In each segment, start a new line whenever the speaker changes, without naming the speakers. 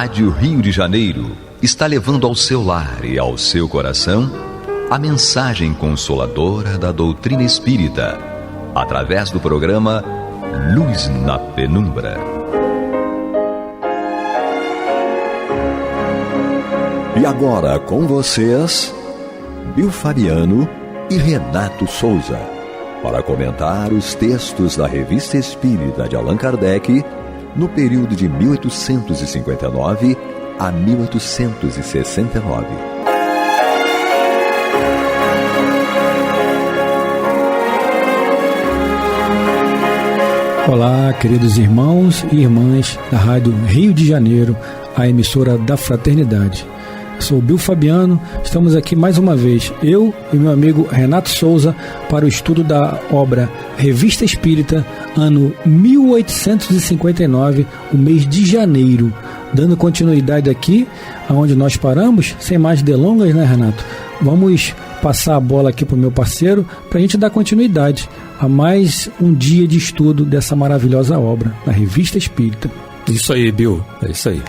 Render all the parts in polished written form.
Rádio Rio de Janeiro está levando ao seu lar e ao seu coração a mensagem consoladora da doutrina espírita, através do programa Luz na Penumbra.
E agora com vocês, Bill Fabiano e Renato Souza, para comentar os textos da Revista Espírita de Allan Kardec no período de 1859 a 1869.
Olá, queridos irmãos e irmãs da Rádio Rio de Janeiro, a emissora da Fraternidade. Eu sou o Bill Fabiano, estamos aqui mais uma vez, eu e meu amigo Renato Souza, para o estudo da obra Revista Espírita, ano 1859, o mês de janeiro. Dando continuidade aqui, aonde nós paramos, sem mais delongas, né, Renato? Vamos passar a bola aqui para o meu parceiro, para a gente dar continuidade a mais um dia de estudo dessa maravilhosa obra, da Revista Espírita.
Isso aí, Bill, é isso aí.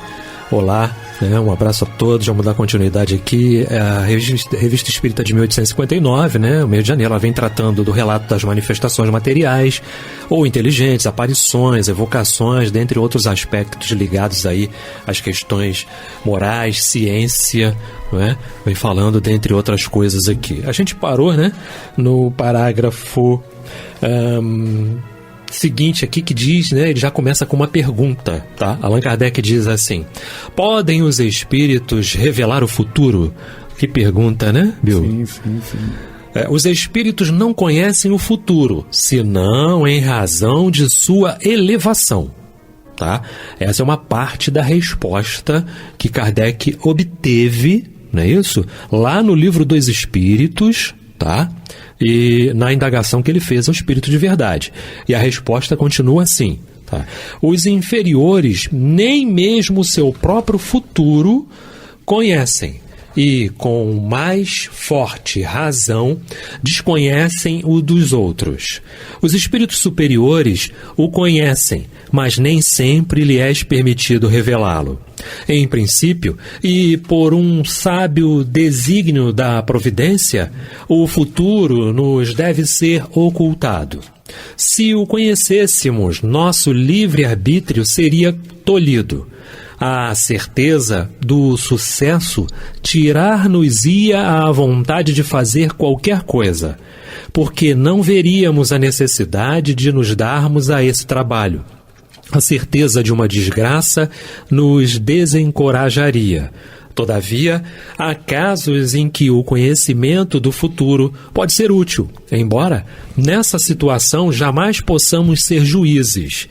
Olá, um abraço a todos, vamos dar continuidade aqui. A Revista Espírita de 1859, o mês de janeiro, ela vem tratando do relato das manifestações materiais ou inteligentes, aparições, evocações, dentre outros aspectos ligados aí às questões morais, ciência, vem falando dentre outras coisas aqui. A gente parou, no parágrafo seguinte aqui, que diz, ele já começa com uma pergunta, tá? Allan Kardec diz assim: podem os espíritos revelar o futuro? Que pergunta, né, Bill?
Sim.
Os espíritos não conhecem o futuro, senão em razão de sua elevação, tá? Essa é uma parte da resposta que Kardec obteve, não é isso? Lá no Livro dos Espíritos, tá? E na indagação que ele fez ao Espírito de Verdade. E a resposta continua assim, tá? Os inferiores nem mesmo o seu próprio futuro conhecem, e com mais forte razão desconhecem o dos outros. Os espíritos superiores o conhecem, mas nem sempre lhe é permitido revelá-lo. Em princípio, e por um sábio desígnio da providência, o futuro nos deve ser ocultado. Se o conhecêssemos, nosso livre-arbítrio seria tolhido. A certeza do sucesso tirar-nos-ia a vontade de fazer qualquer coisa, porque não veríamos a necessidade de nos darmos a esse trabalho. A certeza de uma desgraça nos desencorajaria. Todavia, há casos em que o conhecimento do futuro pode ser útil, embora nessa situação jamais possamos ser juízes.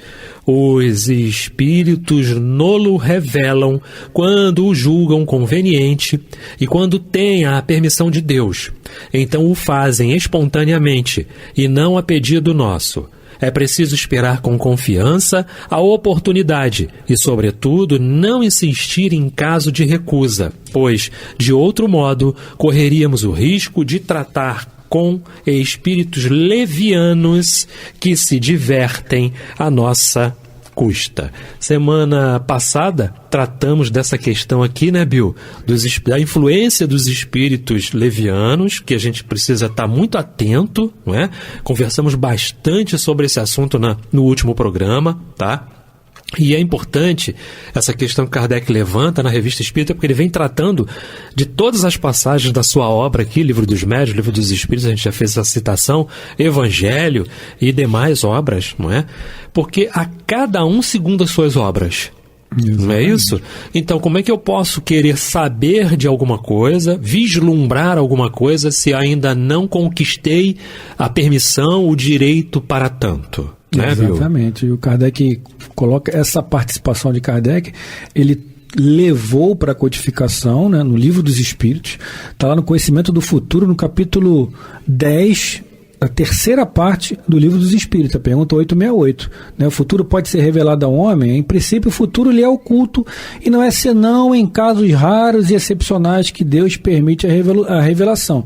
Os espíritos nolo revelam quando o julgam conveniente e quando têm a permissão de Deus. Então o fazem espontaneamente e não a pedido nosso. É preciso esperar com confiança a oportunidade e, sobretudo, não insistir em caso de recusa, pois, de outro modo, correríamos o risco de tratar com espíritos levianos que se divertem à nossa custa. Semana passada tratamos dessa questão aqui, Bill? Da influência dos espíritos levianos, que a gente precisa estar muito atento, não é? Conversamos bastante sobre esse assunto no último programa, tá? E é importante essa questão que Kardec levanta na Revista Espírita, porque ele vem tratando de todas as passagens da sua obra aqui, Livro dos Médiuns, Livro dos Espíritos, a gente já fez essa citação, Evangelho e demais obras, não é? Porque a cada um segundo as suas obras. Exatamente. Não é isso? Então, como é que eu posso querer saber de alguma coisa, vislumbrar alguma coisa, se ainda não conquistei a permissão, o direito para tanto?
Exatamente. E o Kardec coloca essa participação de Kardec, ele levou para a codificação, no Livro dos Espíritos, está lá no Conhecimento do Futuro, no capítulo 10, a terceira parte do Livro dos Espíritos, a pergunta 868. Né? O futuro pode ser revelado ao homem? Em princípio, o futuro lhe é oculto e não é senão em casos raros e excepcionais que Deus permite a revelação.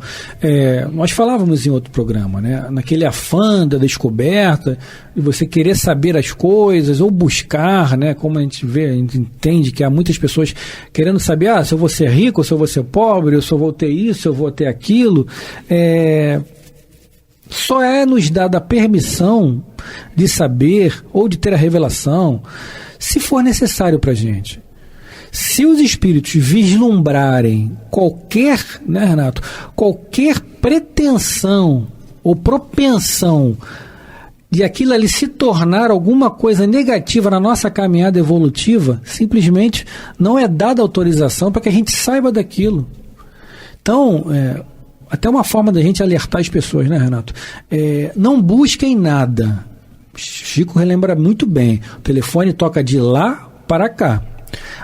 Nós falávamos em outro programa, né? Naquele afã da descoberta, de você querer saber as coisas ou buscar, né? Como a gente vê, a gente entende que há muitas pessoas querendo saber, se eu vou ser rico, se eu vou ser pobre, se eu vou ter isso, se eu vou ter aquilo. Só é nos dada a permissão de saber ou de ter a revelação se for necessário para a gente. Se os espíritos vislumbrarem qualquer, né, Renato, qualquer pretensão ou propensão de aquilo ali se tornar alguma coisa negativa na nossa caminhada evolutiva, simplesmente não é dada autorização para que a gente saiba daquilo. Então, até uma forma da gente alertar as pessoas, né, Renato? Não busquem nada. Chico relembra muito bem. O telefone toca de lá para cá.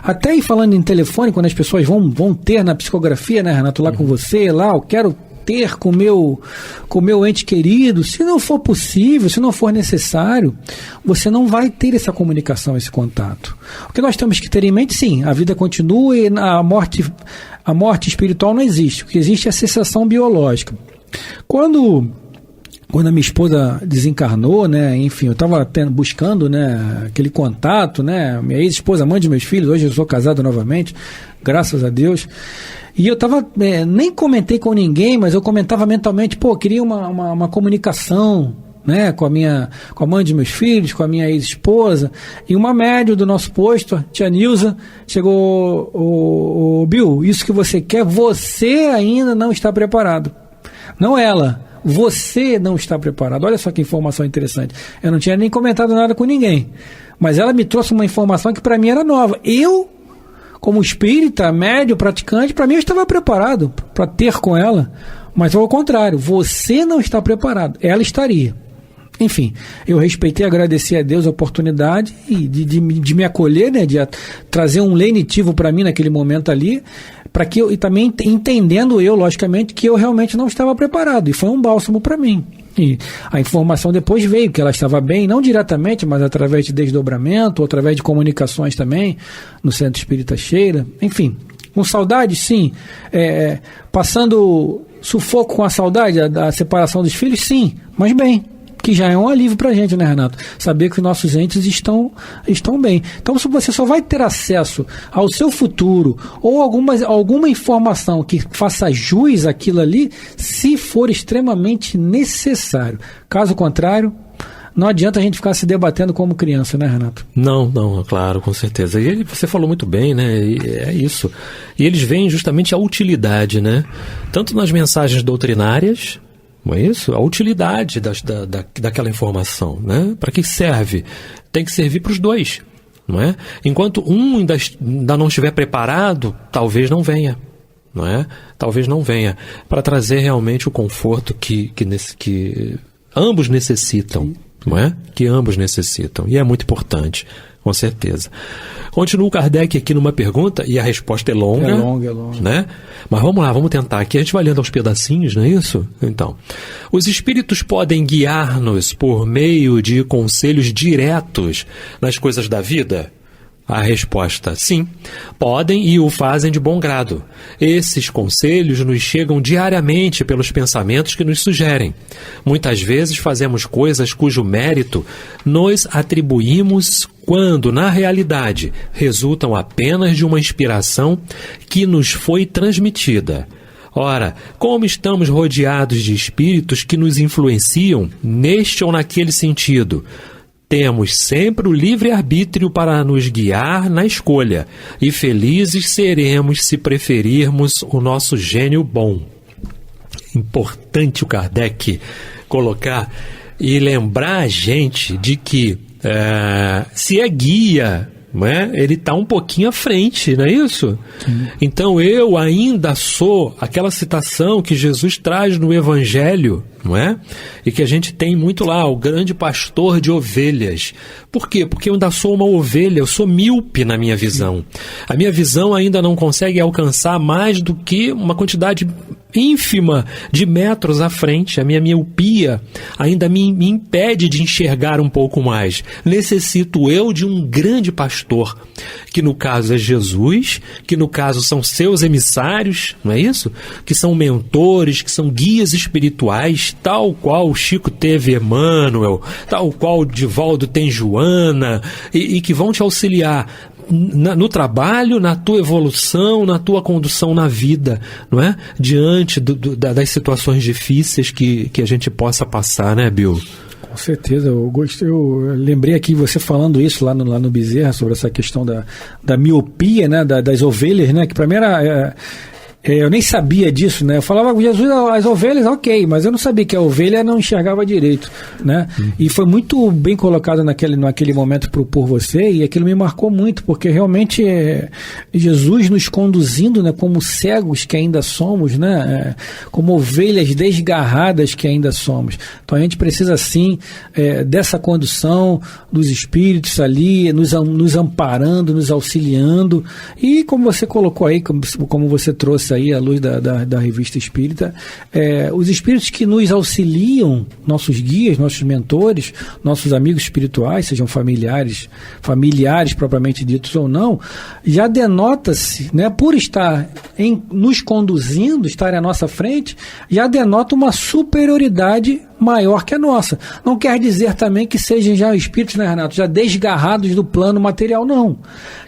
Até aí falando em telefone, quando as pessoas vão ter na psicografia, né, Renato, lá com você, lá, eu quero ter com o meu ente querido, se não for possível, se não for necessário, você não vai ter essa comunicação, esse contato. O que nós temos que ter em mente, sim, a vida continua e a morte espiritual não existe. O que existe é a cessação biológica. Quando a minha esposa desencarnou, né, enfim, eu estava buscando, né, aquele contato, né, minha ex-esposa, mãe de meus filhos, hoje eu sou casado novamente, graças a Deus, e eu estava, nem comentei com ninguém, mas eu comentava mentalmente, queria uma comunicação, né, com a mãe de meus filhos, com a minha ex-esposa, e uma médium do nosso posto, a tia Nilza, chegou, Bill, isso que você quer, você ainda não está preparado. Não ela, você não está preparado. Olha só que informação interessante. Eu não tinha nem comentado nada com ninguém, mas ela me trouxe uma informação que para mim era nova. Eu, como espírita, médium, praticante, para mim eu estava preparado para ter com ela, mas ao contrário, você não está preparado, ela estaria. Enfim, eu respeitei e agradeci a Deus a oportunidade de me acolher, né, de trazer um lenitivo para mim naquele momento ali, para que e também entendendo eu, logicamente, que eu realmente não estava preparado, e foi um bálsamo para mim. E a informação depois veio que ela estava bem, não diretamente, mas através de desdobramento, ou através de comunicações também, no Centro Espírita Sheila, enfim, com saudade, sim, passando sufoco com a saudade, da separação dos filhos, sim, mas bem, que já é um alívio para a gente, né, Renato? Saber que os nossos entes estão bem. Então, se você só vai ter acesso ao seu futuro ou alguma informação que faça jus àquilo ali, se for extremamente necessário. Caso contrário, não adianta a gente ficar se debatendo como criança, né, Renato? Não,
claro, com certeza. E você falou muito bem, né? É isso. E eles veem justamente a utilidade, né? Tanto nas mensagens doutrinárias, não é isso? A utilidade daquela informação, né? Para que serve? Tem que servir para os dois, não é? Enquanto um ainda não estiver preparado, talvez não venha, não é? Talvez não venha para trazer realmente o conforto que ambos necessitam, não é? Que ambos necessitam, e é muito importante, com certeza. Continua o Kardec aqui numa pergunta, e a resposta é longa. É longa. Né? Mas vamos lá, vamos tentar aqui. A gente vai lendo aos pedacinhos, não é isso? Então, os espíritos podem guiar-nos por meio de conselhos diretos nas coisas da vida? A resposta, sim, podem e o fazem de bom grado. Esses conselhos nos chegam diariamente pelos pensamentos que nos sugerem. Muitas vezes fazemos coisas cujo mérito nos atribuímos quando, na realidade, resultam apenas de uma inspiração que nos foi transmitida. Ora, como estamos rodeados de espíritos que nos influenciam neste ou naquele sentido, temos sempre o livre-arbítrio para nos guiar na escolha, e felizes seremos se preferirmos o nosso gênio bom. Importante o Kardec colocar e lembrar a gente de que se é guia, não é? Ele está um pouquinho à frente, não é isso? Sim. Então eu ainda sou aquela citação que Jesus traz no Evangelho, não é? E que a gente tem muito lá, o grande pastor de ovelhas. Por quê? Porque eu ainda sou uma ovelha, eu sou míope na minha visão. A minha visão ainda não consegue alcançar mais do que uma quantidade ínfima de metros à frente, a minha miopia ainda me impede de enxergar um pouco mais. Necessito eu de um grande pastor, que no caso é Jesus, que no caso são seus emissários, não é isso? Que são mentores, que são guias espirituais, tal qual o Chico teve Emmanuel, tal qual o Divaldo tem Joana, e que vão te auxiliar no trabalho, na tua evolução, na tua condução na vida, não é? Diante das situações difíceis que a gente possa passar, né, Bill?
Com certeza, eu lembrei aqui você falando isso lá no Bezerra, sobre essa questão da miopia, né, das ovelhas, né, que para mim era... eu nem sabia disso, né? Eu falava, Jesus, as ovelhas, ok, mas eu não sabia que a ovelha não enxergava direito, né? E foi muito bem colocado naquele momento por você, e aquilo me marcou muito, porque realmente Jesus nos conduzindo, né, como cegos que ainda somos, né? Como ovelhas desgarradas que ainda somos. Então a gente precisa, sim, dessa condução dos espíritos ali, nos amparando, nos auxiliando, e como você colocou aí, como você trouxe aí à luz da Revista Espírita, os espíritos que nos auxiliam, nossos guias, nossos mentores, nossos amigos espirituais, sejam familiares propriamente ditos ou não, já denota-se, né, por estar nos conduzindo, estar à nossa frente, já denota uma superioridade maior que a nossa. Não quer dizer também que sejam já espíritos, né, Renato, já desgarrados do plano material, não.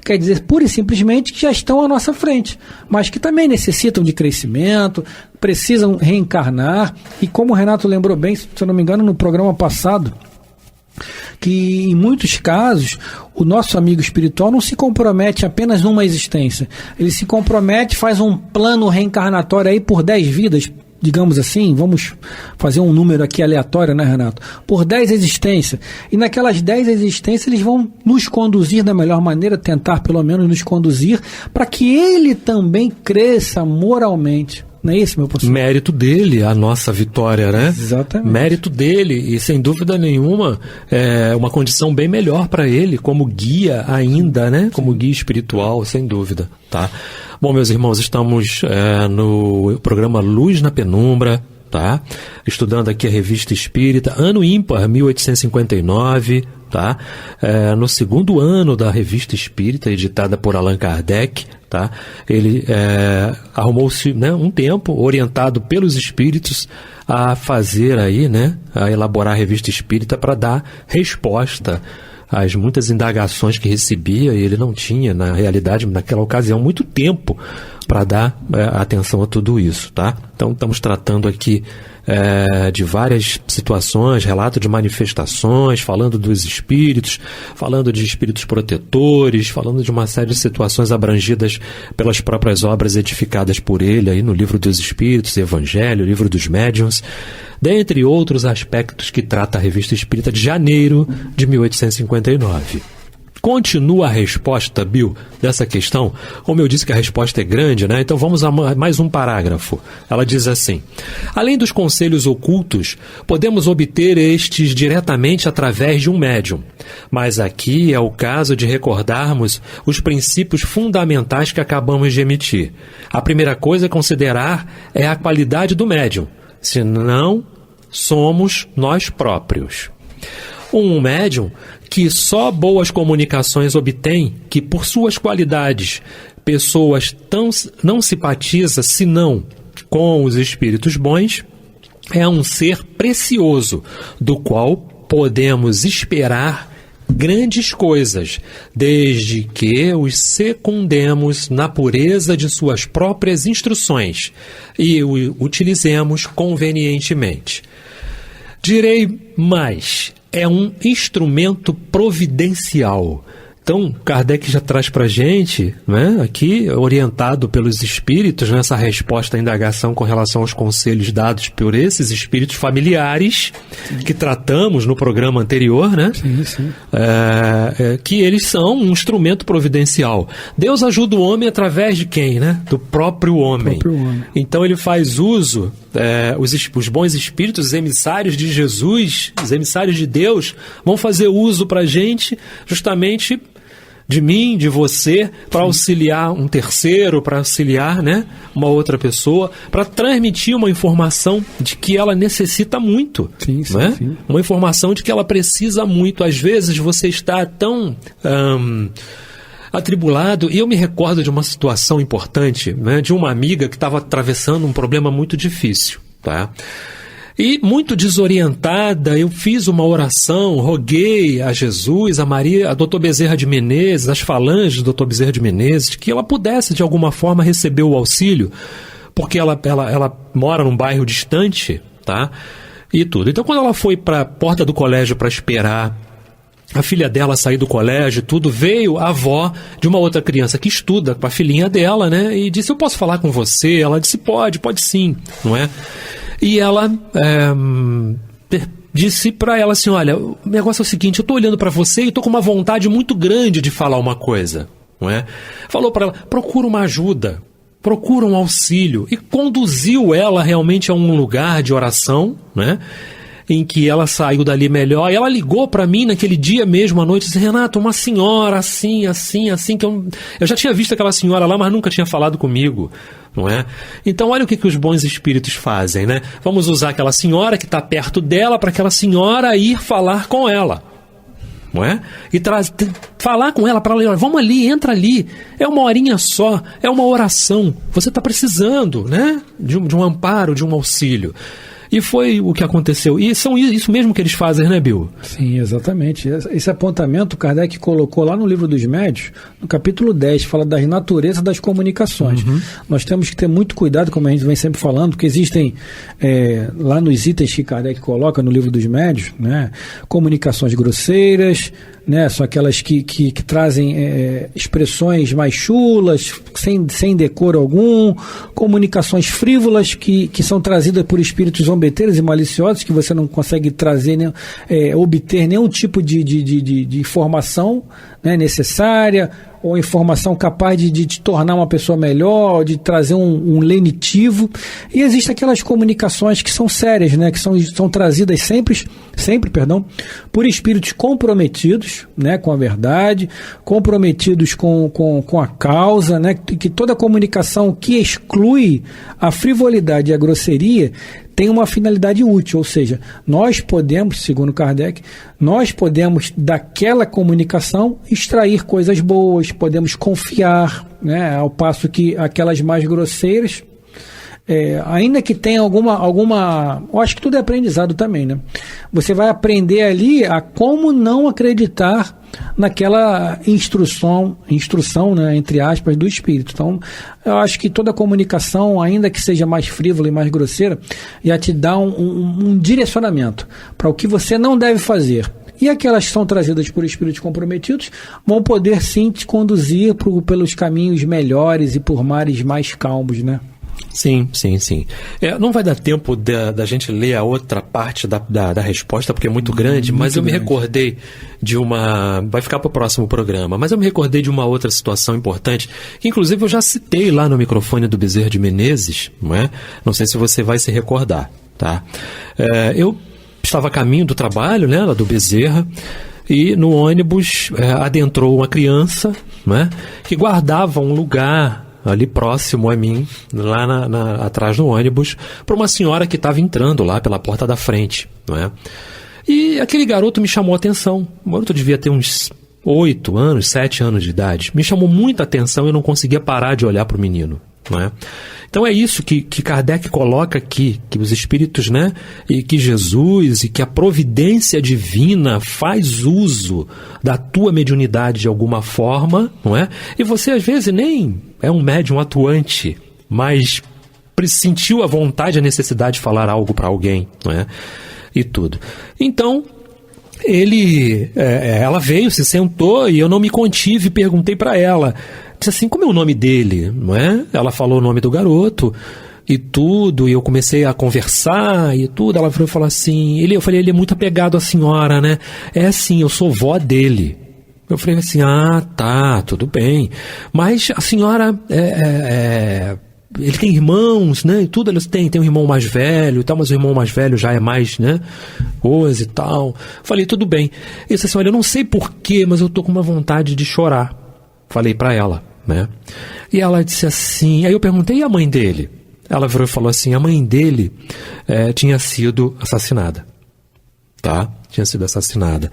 Quer dizer, pura e simplesmente, que já estão à nossa frente, mas que também necessitam de crescimento, precisam reencarnar, e como o Renato lembrou bem, se eu não me engano, no programa passado, que em muitos casos o nosso amigo espiritual não se compromete apenas numa existência, ele se compromete, faz um plano reencarnatório aí por 10 vidas, digamos assim, vamos fazer um número aqui aleatório, né, Renato? Por 10 existências. E naquelas 10 existências eles vão nos conduzir da melhor maneira, tentar pelo menos nos conduzir, para que ele também cresça moralmente. Não é isso, meu professor?
Mérito dele, a nossa vitória, né?
Exatamente.
Mérito dele, e sem dúvida nenhuma, é uma condição bem melhor para ele, como guia ainda, né? Como guia espiritual, sem dúvida, tá? Bom, meus irmãos, estamos no programa Luz na Penumbra, tá? Estudando aqui a Revista Espírita, ano ímpar, 1859, tá? No segundo ano da Revista Espírita, editada por Allan Kardec, tá? Ele arrumou-se, né, um tempo, orientado pelos espíritos, a fazer aí, né, a elaborar a Revista Espírita para dar resposta às muitas indagações que recebia, e ele não tinha, na realidade, naquela ocasião, muito tempo para dar atenção a tudo isso, tá? Então, estamos tratando aqui de várias situações, relato de manifestações, falando dos espíritos, falando de espíritos protetores, falando de uma série de situações abrangidas pelas próprias obras edificadas por ele aí no Livro dos Espíritos, Evangelho, Livro dos Médiuns, dentre outros aspectos que trata a Revista Espírita de janeiro de 1859. Continua a resposta, Bill, dessa questão. Como eu disse que a resposta é grande, né? Então vamos a mais um parágrafo. Ela diz assim: além dos conselhos ocultos, podemos obter estes diretamente através de um médium. Mas aqui é o caso de recordarmos os princípios fundamentais que acabamos de emitir. A primeira coisa a considerar é a qualidade do médium. Se não, somos nós próprios. Um médium que só boas comunicações obtém, que por suas qualidades pessoas não simpatiza senão com os espíritos bons, é um ser precioso, do qual podemos esperar grandes coisas, desde que os secundemos na pureza de suas próprias instruções e o utilizemos convenientemente. Direi mais, é um instrumento providencial. Então, Kardec já traz para a gente, né, aqui, orientado pelos espíritos, nessa resposta à indagação com relação aos conselhos dados por esses espíritos familiares, que tratamos no programa anterior, né?
Sim, sim.
Que eles são um instrumento providencial. Deus ajuda o homem através de quem, né? Do próprio homem. Então, ele faz uso, os bons espíritos, os emissários de Jesus, os emissários de Deus, vão fazer uso para a gente justamente de mim, de você, para auxiliar um terceiro, para auxiliar, né, uma outra pessoa, para transmitir uma informação de que ela necessita muito.
Sim, sim,
né?
sim.
Uma informação de que ela precisa muito. Às vezes você está tão atribulado, e eu me recordo de uma situação importante, né, de uma amiga que estava atravessando um problema muito difícil, tá? E muito desorientada, eu fiz uma oração, roguei a Jesus, a Maria, a Dr. Bezerra de Menezes, as falanges do Dr. Bezerra de Menezes, que ela pudesse de alguma forma receber o auxílio, porque ela mora num bairro distante, tá? E tudo. Então quando ela foi para a porta do colégio para esperar a filha dela sair do colégio, tudo, veio a avó de uma outra criança que estuda com a filhinha dela, né? E disse, eu posso falar com você? Ela disse, pode sim, não é? E ela disse para ela assim, olha, o negócio é o seguinte, eu estou olhando para você e estou com uma vontade muito grande de falar uma coisa, não é? Falou para ela, procura uma ajuda, procura um auxílio, e conduziu ela realmente a um lugar de oração, né? Em que ela saiu dali melhor, e ela ligou para mim naquele dia mesmo à noite, disse, Renato, uma senhora assim, que eu já tinha visto aquela senhora lá, mas nunca tinha falado comigo, não é? Então olha o que os bons espíritos fazem, né? Vamos usar aquela senhora que está perto dela para aquela senhora ir falar com ela, não é? E falar com ela para ela, vamos ali, entra ali, é uma horinha só, é uma oração, você está precisando, né? De um amparo, de um auxílio. E foi o que aconteceu. E são isso mesmo que eles fazem, né, Bill?
Sim, exatamente. Esse apontamento Kardec colocou lá no Livro dos Médiuns, no capítulo 10, fala da natureza das comunicações. Uhum. Nós temos que ter muito cuidado, como a gente vem sempre falando, porque existem, lá nos itens que Kardec coloca no Livro dos Médiuns, né, comunicações grosseiras, né, são aquelas que trazem expressões mais chulas, sem decoro algum, comunicações frívolas que são trazidas por espíritos zombeteiros e maliciosos, que você não consegue trazer, obter nenhum tipo de informação, né, necessária, ou informação capaz de te tornar uma pessoa melhor, de trazer um lenitivo. E existem aquelas comunicações que são sérias, né, que são trazidas sempre por espíritos comprometidos, né, com a verdade, comprometidos com a causa, né, que toda comunicação que exclui a frivolidade e a grosseria tem uma finalidade útil, ou seja, nós podemos, segundo Kardec, daquela comunicação extrair coisas boas, podemos confiar, né, ao passo que aquelas mais grosseiras, ainda que tenha alguma... Eu acho que tudo é aprendizado também, né? Você vai aprender ali a como não acreditar naquela instrução, né, entre aspas, do espírito. Então, eu acho que toda comunicação, ainda que seja mais frívola e mais grosseira, já te dá um direcionamento para o que você não deve fazer. E aquelas que são trazidas por espíritos comprometidos vão poder sim te conduzir pelos caminhos melhores e por mares mais calmos, né?
Sim. Não vai dar tempo da gente ler a outra parte da resposta, porque é muito grande, mas eu me recordei de uma... Vai ficar para o próximo programa, mas eu me recordei de uma outra situação importante, que inclusive eu já citei lá no microfone do Bezerra de Menezes, não é? Não sei se você vai se recordar, tá? Eu estava a caminho do trabalho, né, lá do Bezerra, e no ônibus adentrou uma criança, né, que guardava um lugar ali próximo a mim, lá atrás do ônibus, para uma senhora que estava entrando lá pela porta da frente, não é? E aquele garoto me chamou a atenção. O garoto devia ter uns 8 anos, 7 anos de idade. Me chamou muita atenção e eu não conseguia parar de olhar para o menino, não é? Então é isso que Kardec coloca aqui, que os espíritos, né, e que Jesus e que a providência divina faz uso da tua mediunidade de alguma forma, não é? E você às vezes nem é um médium atuante, mas sentiu a vontade, a necessidade de falar algo para alguém, não é? E tudo. Então ela veio, se sentou e eu não me contive, perguntei para ela, disse assim, como é o nome dele, não é? Ela falou o nome do garoto e tudo, e eu comecei a conversar e tudo, ela falou assim, eu falei, ele é muito apegado à senhora, né? É assim, eu sou vó dele. Eu falei assim, tá, tudo bem, mas a senhora ele tem irmãos, né, e tudo, eles tem um irmão mais velho e tal, mas o irmão mais velho já é mais, né, coisa e tal. Falei, tudo bem. Ele disse assim, olha, eu não sei porquê, mas eu tô com uma vontade de chorar. Falei para ela, né? E ela disse assim, aí eu perguntei, e a mãe dele? Ela virou e falou assim, a mãe dele tinha sido assassinada, tá? Tinha sido assassinada.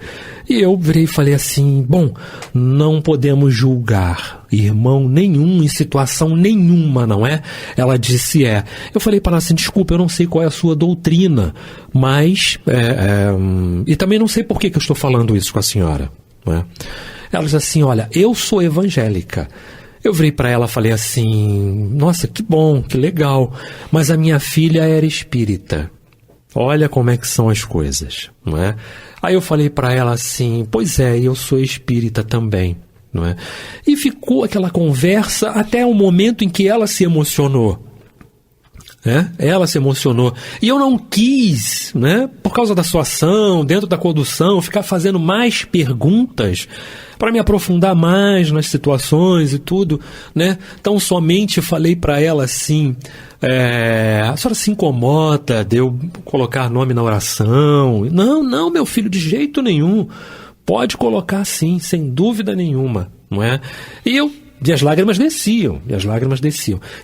E eu virei e falei assim, bom, não podemos julgar irmão nenhum em situação nenhuma, não é? Ela disse, Eu falei para ela assim, desculpa, eu não sei qual é a sua doutrina, mas... e também não sei por que eu estou falando isso com a senhora, não é? Ela disse assim, olha, eu sou evangélica. Eu virei para ela e falei assim, nossa, que bom, que legal, mas a minha filha era espírita. Olha como é que são as coisas, não é? Aí eu falei para ela assim, pois é, eu sou espírita também, não é? E ficou aquela conversa até o momento em que ela se emocionou. Ela se emocionou. E eu não quis, né, por causa da sua ação, dentro da condução, ficar fazendo mais perguntas para me aprofundar mais nas situações e tudo, né? Então somente falei para ela assim, a senhora se incomoda de eu colocar nome na oração? Não, meu filho, de jeito nenhum. Pode colocar sim, sem dúvida nenhuma, não é? E as lágrimas desciam.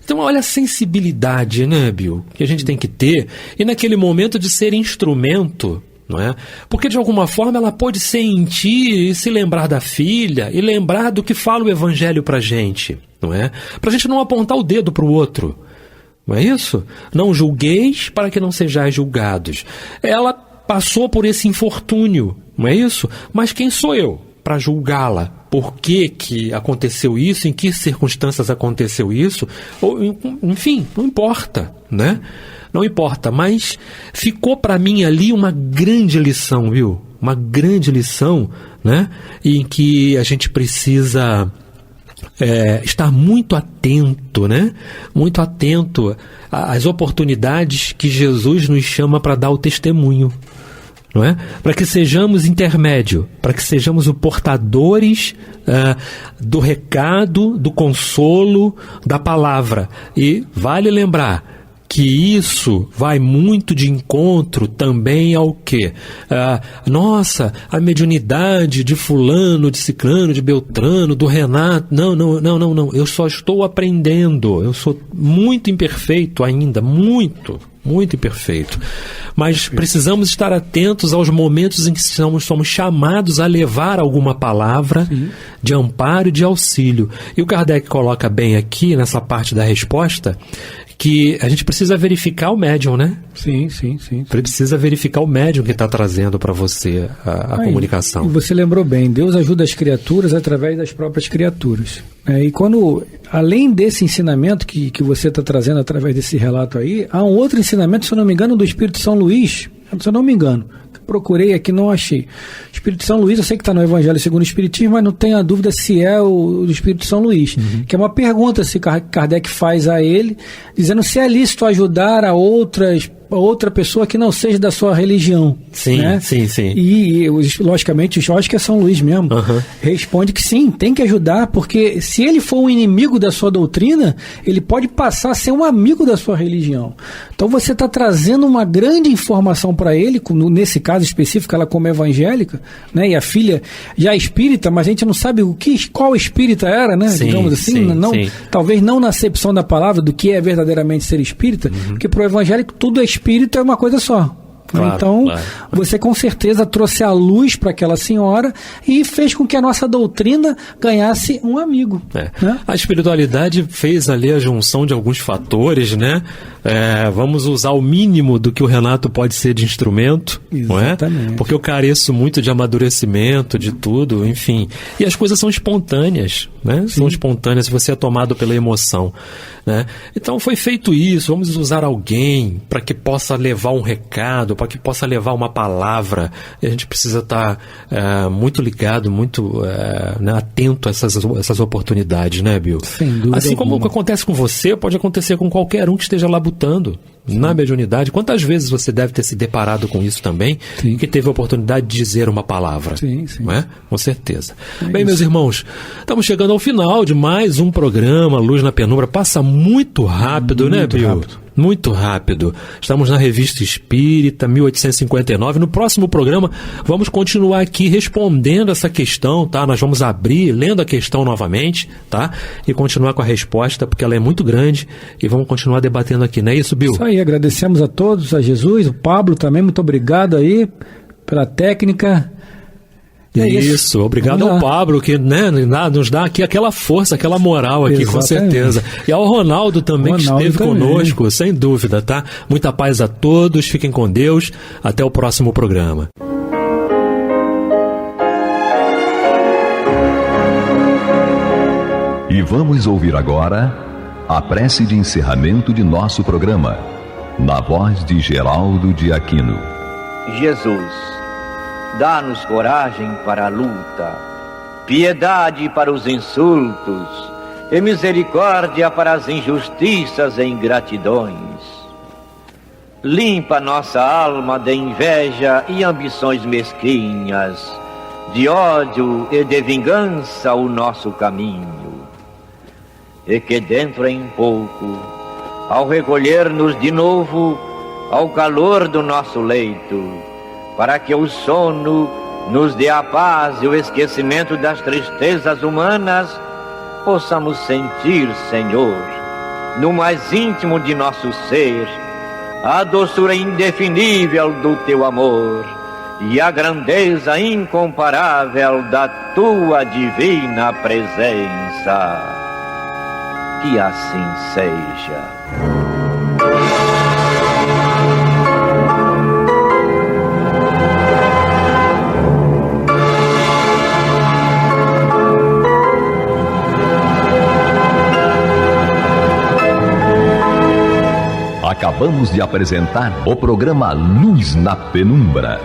Então, olha a sensibilidade, né, Bill, que a gente tem que ter, e naquele momento de ser instrumento, não é? Porque, de alguma forma, ela pode sentir e se lembrar da filha, e lembrar do que fala o Evangelho pra gente, não é? Pra gente não apontar o dedo pro outro, não é isso? Não julgueis para que não sejais julgados. Ela passou por esse infortúnio, não é isso? Mas quem sou eu para julgá-la? Por que aconteceu isso? Em que circunstâncias aconteceu isso? Enfim, não importa, né? Não importa, mas ficou para mim ali uma grande lição, viu? Uma grande lição, né? Em que a gente precisa estar muito atento, né? Muito atento às oportunidades que Jesus nos chama para dar o testemunho, não é? Para que sejamos intermédio, para que sejamos os portadores do recado, do consolo, da palavra. E vale lembrar que isso vai muito de encontro também ao quê? Nossa, a mediunidade de fulano, de ciclano, de beltrano, do Renato. Não. Eu só estou aprendendo. Eu sou muito imperfeito ainda, muito imperfeito. Mas precisamos estar atentos aos momentos em que somos chamados a levar alguma palavra de amparo e de auxílio. E o Kardec coloca bem aqui, nessa parte da resposta, que a gente precisa verificar o médium, né?
Sim.
Precisa verificar o médium que está trazendo para você a comunicação.
E você lembrou bem, Deus ajuda as criaturas através das próprias criaturas. E quando, além desse ensinamento que você está trazendo através desse relato aí, há um outro ensinamento, se eu não me engano, do Espírito São Luís, se eu não me engano, procurei aqui, não achei. Espírito São Luís, eu sei que está no Evangelho segundo o Espiritismo, mas não tenho a dúvida se é o do Espírito São Luís, que é uma pergunta se Kardec faz a ele, dizendo se é lícito ajudar a outra pessoa que não seja da sua religião.
Sim,
né?
sim.
E, logicamente, eu acho que é São Luís mesmo, responde que sim, tem que ajudar, porque se ele for um inimigo da sua doutrina, ele pode passar a ser um amigo da sua religião. Então você está trazendo uma grande informação para ele, nesse caso específico, ela como evangélica, né? E a filha já é espírita, mas a gente não sabe qual espírita era, né?
Sim,
digamos assim,
sim.
Talvez não na acepção da palavra do que é verdadeiramente ser espírita, porque para o evangélico tudo é espírito, é uma coisa só.
Claro,
então,
claro.
Você com certeza trouxe a luz para aquela senhora e fez com que a nossa doutrina ganhasse um amigo. Né?
A espiritualidade fez ali a junção de alguns fatores, né? Vamos usar o mínimo do que o Renato pode ser de instrumento,
exatamente,
não é? Porque eu careço muito de amadurecimento, de tudo, enfim. E as coisas são espontâneas, né? São espontâneas se você é tomado pela emoção, né? Então foi feito isso, vamos usar alguém para que possa levar um recado, para que possa levar uma palavra. E a gente precisa estar muito ligado, muito atento a essas oportunidades, né, Bill?
Sem dúvida
assim como o que acontece com você, pode acontecer com qualquer um que esteja labutando na mediunidade. Quantas vezes você deve ter se deparado com isso também, que teve a oportunidade de dizer uma palavra?
Sim.
Não é? Com certeza. Bem, meus irmãos, estamos chegando ao final de mais um programa Luz na Penumbra. Passa muito rápido, né, Bill?
Rápido.
Muito rápido. Estamos na Revista Espírita, 1859. No próximo programa, vamos continuar aqui respondendo essa questão, tá? Nós vamos abrir, lendo a questão novamente, tá? E continuar com a resposta, porque ela é muito grande, e vamos continuar debatendo aqui, não é isso, Bill?
Isso aí, agradecemos a todos, a Jesus, o Pablo também, muito obrigado aí pela técnica.
Isso, obrigado ao Pablo, que nos dá aqui aquela força, aquela moral aqui, exatamente, com certeza. E ao Ronaldo também, que esteve conosco, sem dúvida, tá? Muita paz a todos, fiquem com Deus, até o próximo programa.
E vamos ouvir agora a prece de encerramento de nosso programa, na voz de Geraldo de Aquino.
Jesus, dá-nos coragem para a luta, piedade para os insultos e misericórdia para as injustiças e ingratidões. Limpa nossa alma de inveja e ambições mesquinhas, de ódio e de vingança o nosso caminho. E que dentro em pouco, ao recolher-nos de novo ao calor do nosso leito, para que o sono nos dê a paz e o esquecimento das tristezas humanas, possamos sentir, Senhor, no mais íntimo de nosso ser, a doçura indefinível do Teu amor e a grandeza incomparável da Tua divina presença. Que assim seja.
Acabamos de apresentar o programa Luz na Penumbra,